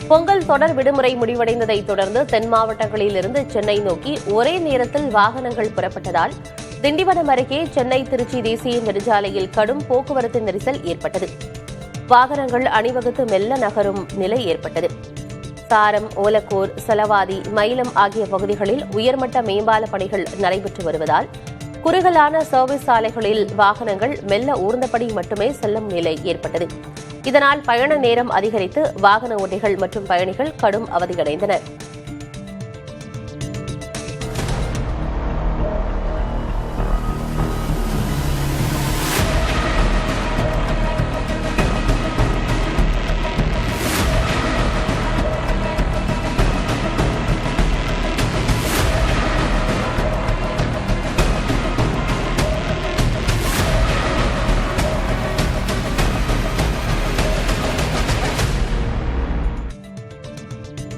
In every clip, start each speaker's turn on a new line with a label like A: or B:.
A: பொங்கல் தொடர் விடுமுறை முடிவடைந்ததை தொடர்ந்து தென் மாவட்டங்களில் இருந்து சென்னை நோக்கி ஒரே நேரத்தில் வாகனங்கள் புறப்பட்டதால் திண்டிவனம் அருகே சென்னை திருச்சி தேசிய நெடுஞ்சாலையில் கடும் போக்குவரத்து நெரிசல் ஏற்பட்டது. வாகனங்கள் அணிவகுத்து மெல்ல நகரும் நிலை ஏற்பட்டது. சாரம், ஓலக்கூர், செலவாதி, மயிலம் ஆகிய பகுதிகளில் உயர்மட்ட மேம்பால பணிகள் நடைபெற்று வருவதால் குறுகலான சர்வீஸ் சாலைகளில் வாகனங்கள் மெல்ல ஊர்ந்தபடி மட்டுமே செல்லும் நிலை ஏற்பட்டது. இதனால் பயண நேரம் அதிகரித்து வாகன ஓட்டிகள் மற்றும் பயணிகள் கடும் அவதியடைந்தனர்.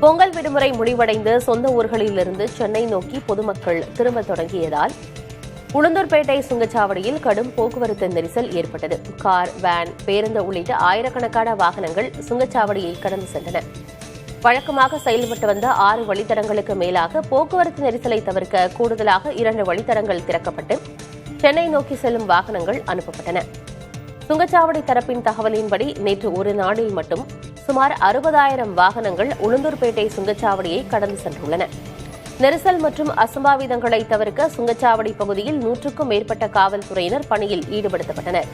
A: பொங்கல் விடுமுறை முடிவடைந்து சொந்த ஊர்களிலிருந்து சென்னை நோக்கி பொதுமக்கள் திரும்ப தொடங்கியதால் உளுந்தூர்பேட்டை சுங்கச்சாவடியில் கடும் போக்குவரத்து நெரிசல் ஏற்பட்டது. கார், வேன், பேருந்து உள்ளிட்ட ஆயிரக்கணக்கான வாகனங்கள் சுங்கச்சாவடியை கடந்து சென்றன. வழக்கமாக செயல்பட்டு வந்த 6 வழித்தடங்களுக்கு மேலாக போக்குவரத்து நெரிசலை தவிர்க்க கூடுதலாக 2 வழித்தடங்கள் திறக்கப்பட்டு சென்னை நோக்கி செல்லும் வாகனங்கள் அனுப்பப்பட்டன. சுங்கச்சாவடி தரப்பின் தகவலின்படி நேற்று ஒரு நாளில் மட்டும் சுமார் 60,000 வாகனங்கள் உளுந்தூர்பேட்டை சுங்கச்சாவடியை கடந்து சென்றுள்ளன. நெரிசல் மற்றும் அசம்பாவிதங்களை தவிர்க்க சுங்கச்சாவடி பகுதியில் 100க்கும் மேற்பட்ட காவல்துறையினர் பணியில் ஈடுபடுத்தப்பட்டனர்.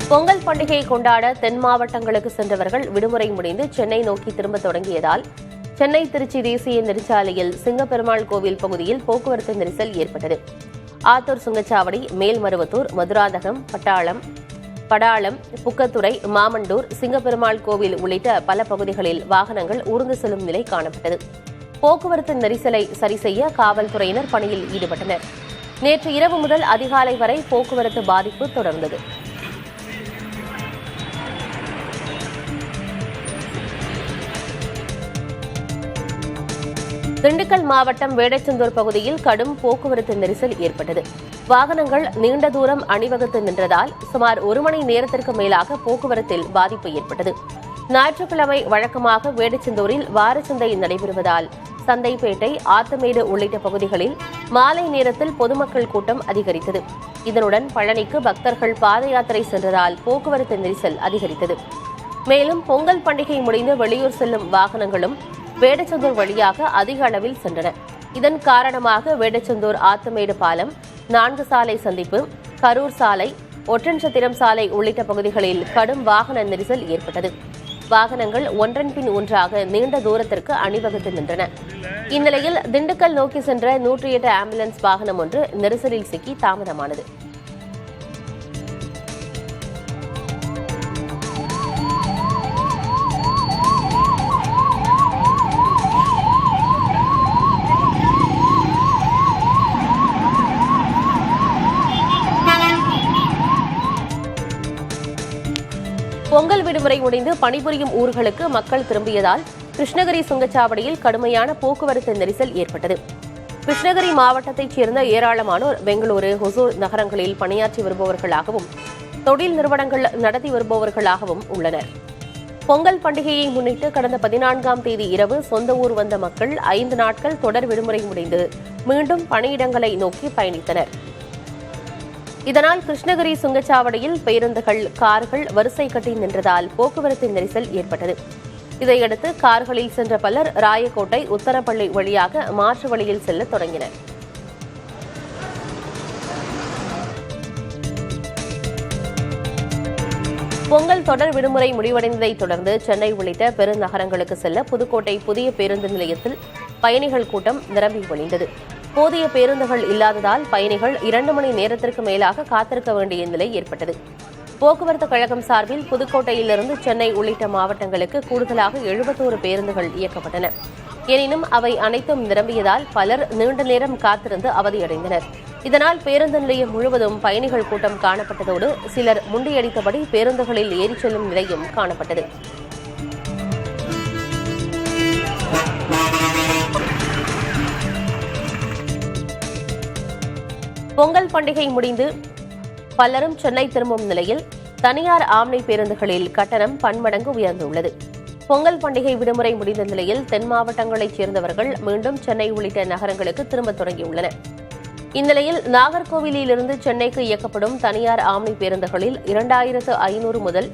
A: பொங்கல் பண்டிகையை கொண்டாட தென் மாவட்டங்களுக்கு சென்றவர்கள் விடுமுறை முடிந்து சென்னை நோக்கி திரும்ப தொடங்கியதால் சென்னை திருச்சி தேசிய நெடுஞ்சாலையில் சிங்கப்பெருமாள் கோவில் பகுதியில் போக்குவரத்து நெரிசல் ஏற்பட்டது. ஆத்தூர் சுங்கச்சாவடி, மேல்மருவத்தூர், மதுராந்தகம், படாளம், புக்கத்துறை, மாமண்டூர், சிங்கப்பெருமாள் கோவில் உள்ளிட்ட பல பகுதிகளில் வாகனங்கள் ஊர்ந்து செல்லும் நிலை காணப்பட்டது. போக்குவரத்து நெரிசலை சரிசெய்ய காவல்துறையினர் பணியில் ஈடுபட்டனர். நேற்று இரவு முதல் அதிகாலை வரை போக்குவரத்து பாதிப்பு தொடர்ந்தது. திண்டுக்கல் மாவட்டம் வேடச்சந்தூர் பகுதியில் கடும் போக்குவரத்து நெரிசல் ஏற்பட்டது. வாகனங்கள் நீண்ட தூரம் அணிவகுத்து நின்றதால் சுமார் 1 மணி நேரத்திற்கு மேலாக போக்குவரத்தில் பாதிப்பு ஏற்பட்டது. ஞாயிற்றுக்கிழமை வழக்கமாக வேடச்சந்தூரில் வாரச்சந்தை நடைபெறுவதால் சந்தைப்பேட்டை, ஆத்தமேடு உள்ளிட்ட பகுதிகளில் மாலை நேரத்தில் பொதுமக்கள் கூட்டம் அதிகரித்தது. இதனுடன் பழனிக்கு பக்தர்கள் பாத யாத்திரை சென்றதால் போக்குவரத்து நெரிசல் அதிகரித்தது. மேலும் பொங்கல் பண்டிகை முடிந்து வெளியூர் செல்லும் வாகனங்களும் வேடச்சந்தூர் வழியாக அதிக அளவில் சென்றன. இதன் காரணமாக வேடச்சந்தூர் ஆத்தமேடு பாலம், 4 சாலை சந்திப்பு, கரூர் சாலை, ஒற்றன்சத்திரம் சாலை உள்ளிட்ட பகுதிகளில் கடும் வாகன நெரிசல் ஏற்பட்டது. வாகனங்கள் ஒன்றன் பின் ஒன்றாக நீண்ட தூரத்திற்கு அணிவகுத்து நின்றன. இந்நிலையில் திண்டுக்கல் நோக்கி சென்ற 108 ஆம்புலன்ஸ் வாகனம் ஒன்று நெரிசலில் சிக்கி தாமதமானது. பொங்கல் விடுமுறை முடிந்து பணிபுரியும் ஊர்களுக்கு மக்கள் திரும்பியதால் கிருஷ்ணகிரி சுங்கச்சாவடியில் கடுமையான போக்குவரத்து நெரிசல் ஏற்பட்டது. கிருஷ்ணகிரி மாவட்டத்தைச் சேர்ந்த ஏராளமானோர் பெங்களூரு, ஹொசூர் நகரங்களில் பணியாற்றி வருபவர்களாகவும் தொழில் நிறுவனங்கள் நடத்தி வருபவர்களாகவும் உள்ளனர். பொங்கல் பண்டிகையை முன்னிட்டு கடந்த 14ஆம் தேதி இரவு சொந்த ஊர் வந்த மக்கள் 5 நாட்கள் தொடர் விடுமுறை முடிந்து மீண்டும் பணியிடங்களை நோக்கி பயணித்தனர். இதனால் கிருஷ்ணகிரி சுங்கச்சாவடியில் பேருந்துகள், கார்கள் வரிசை கட்டி நின்றதால் போக்குவரத்து நெரிசல் ஏற்பட்டது. இதையடுத்து கார்களில் சென்ற பலர் ராயக்கோட்டை, உத்தரப்பள்ளி வழியாக மாற்று வழியில் செல்ல தொடங்கினர். பொங்கல் தொடர் விடுமுறை முடிவடைந்ததை தொடர்ந்து சென்னை உள்ளிட்ட பெருநகரங்களுக்கு செல்ல புதுக்கோட்டை புதிய பேருந்து நிலையத்தில் பயணிகள் கூட்டம் நிரம்பி வழிந்தது. போதிய பேருந்துகள் இல்லாததால் பயணிகள் 2 மணி நேரத்திற்கு மேலாக காத்திருக்க வேண்டிய நிலை ஏற்பட்டது. போக்குவரத்து கழகம் சார்பில் புதுக்கோட்டையிலிருந்து சென்னை உள்ளிட்ட மாவட்டங்களுக்கு கூடுதலாக 71 பேருந்துகள் இயக்கப்பட்டன. எனினும் அவை அனைத்தும் நிரம்பியதால் பலர் நீண்ட நேரம் காத்திருந்து அவதியடைந்தனர். இதனால் பேருந்து நிலையம் முழுவதும் பயணிகள் கூட்டம் காணப்பட்டதோடு சிலர் முண்டியடித்தபடி பேருந்துகளில் ஏறிச் செல்லும் நிலையும் காணப்பட்டது. பொங்கல் பண்டிகை முடிந்து பலரும் சென்னை திரும்பும் நிலையில் தனியார் ஆம்னி பேருந்துகளில் கட்டணம் பன்மடங்கு உயர்ந்துள்ளது. பொங்கல் பண்டிகை விடுமுறை முடிந்த நிலையில் தென் மாவட்டங்களைச் சேர்ந்தவர்கள் மீண்டும் சென்னை உள்ளிட்ட நகரங்களுக்கு திரும்பத் தொடங்கியுள்ளனர். இந்நிலையில் நாகர்கோவிலிலிருந்து சென்னைக்கு இயக்கப்படும் தனியார் ஆம்னி பேருந்துகளில் 2500 முதல்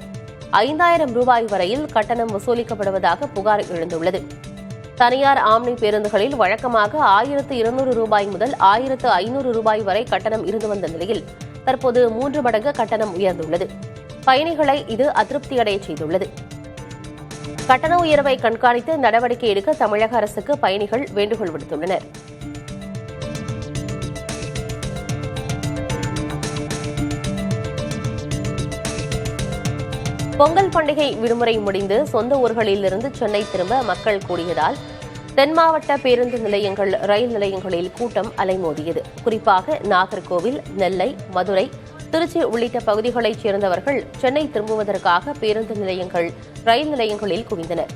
A: 5000 ரூபாய் வரையில் கட்டணம் வசூலிக்கப்படுவதாக புகார் எழுந்துள்ளது. தனியார் ஆம்னி பேருந்துகளில் வழக்கமாக 1200 ரூபாய் முதல் 1500 ரூபாய் வரை கட்டணம் இருந்து வந்த நிலையில் தற்போது 3 மடங்கு கட்டணம் உயர்ந்துள்ளது. பயணிகளை இது அதிருப்தியடைய செய்துள்ளது. கட்டண உயர்வை கண்காணித்து நடவடிக்கை எடுக்க தமிழக அரசுக்கு பயணிகள் வேண்டுகோள் விடுத்துள்ளனர். பொங்கல் பண்டிகை விடுமுறை முடிந்து சொந்த ஊர்களிலிருந்து சென்னை திரும்ப மக்கள் கூடியதால் தென் மாவட்ட பேருந்து நிலையங்கள், ரயில் நிலையங்களில் கூட்டம் அலைமோதியது. குறிப்பாக நாகர்கோவில், நெல்லை, மதுரை, திருச்சி உள்ளிட்ட பகுதிகளைச் சேர்ந்தவர்கள் சென்னை திரும்புவதற்காக பேருந்து நிலையங்கள், ரயில் நிலையங்களில் குவிந்தனர்.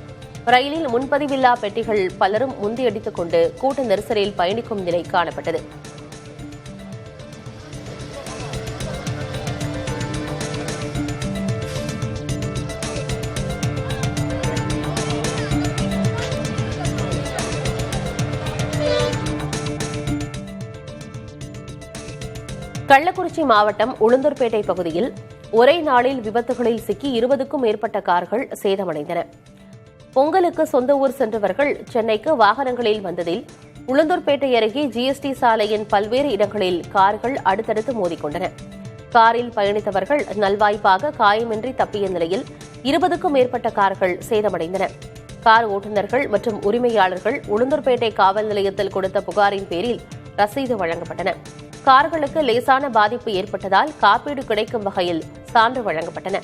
A: ரயிலில் முன்பதிவில்லா பெட்டிகள் பலரும் முந்தியடித்துக் கொண்டு கூட்ட நெரிசலில் பயணிக்கும் நிலை காணப்பட்டது. கள்ளக்குறிச்சி மாவட்டம் உளுந்தூர்பேட்டை பகுதியில் ஒரே நாளில் விபத்துகளில் சிக்கி 20க்கும் மேற்பட்ட கார்கள் சேதமடைந்தன. பொங்கலுக்கு சொந்த ஊர் சென்றவர்கள் சென்னைக்கு வாகனங்களில் வந்ததில் உளுந்தூர்பேட்டை அருகே ஜிஎஸ்டி சாலையின் பல்வேறு இடங்களில் கார்கள் அடுத்தடுத்து மோதிக்கொண்டன. காரில் பயணித்தவர்கள் நல்வாய்ப்பாக காயமின்றி தப்பிய நிலையில் 20க்கும் மேற்பட்ட கார்கள் சேதமடைந்தன. கார் ஓட்டுநர்கள் மற்றும் உரிமையாளர்கள் உளுந்தூர்பேட்டை காவல் நிலையத்தில் கொடுத்த புகாரின் பேரில் ரசீது வழங்கப்பட்டன. கார்களுக்கு லேசான பாதிப்பு ஏற்பட்டதால் காப்பீடு கிடைக்கும் வகையில் சான்று வழங்கப்பட்டன.